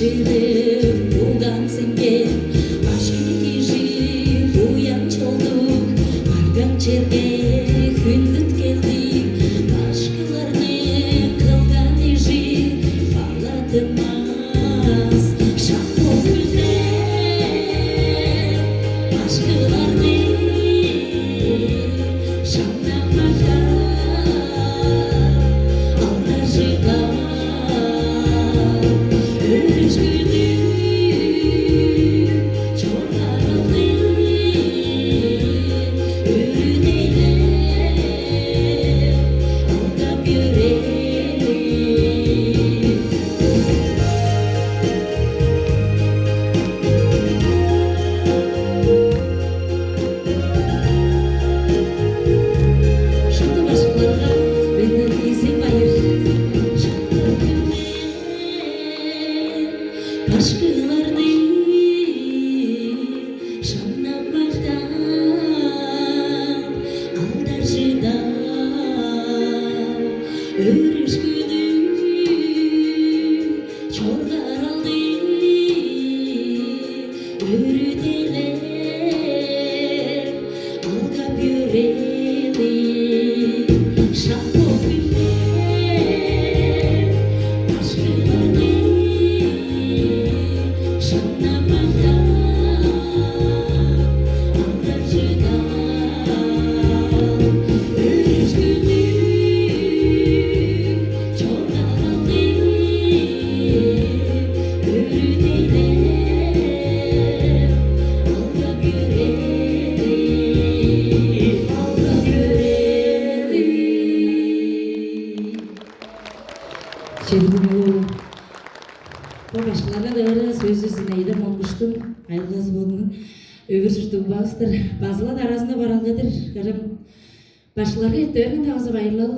Кешіріп туған сенген Башкені кешіп уян чолдық Арган жерге хүндіт келдік Башкаларның қылған ежі Балатымас шақ көңілдер Башкаларның шамнамада Алдар жиған Башкаларның шамнап мақтап алдар жидап өрішкүдің чорғар алды өрітелер алғап юрелі шақ Башкаларга да сөзсүз Зинаида Монгуштун айылгазы болдун өбүр журттун багыстыр базылар арасында баралгадыр карым башкаларга эрте берген да азыр айылалы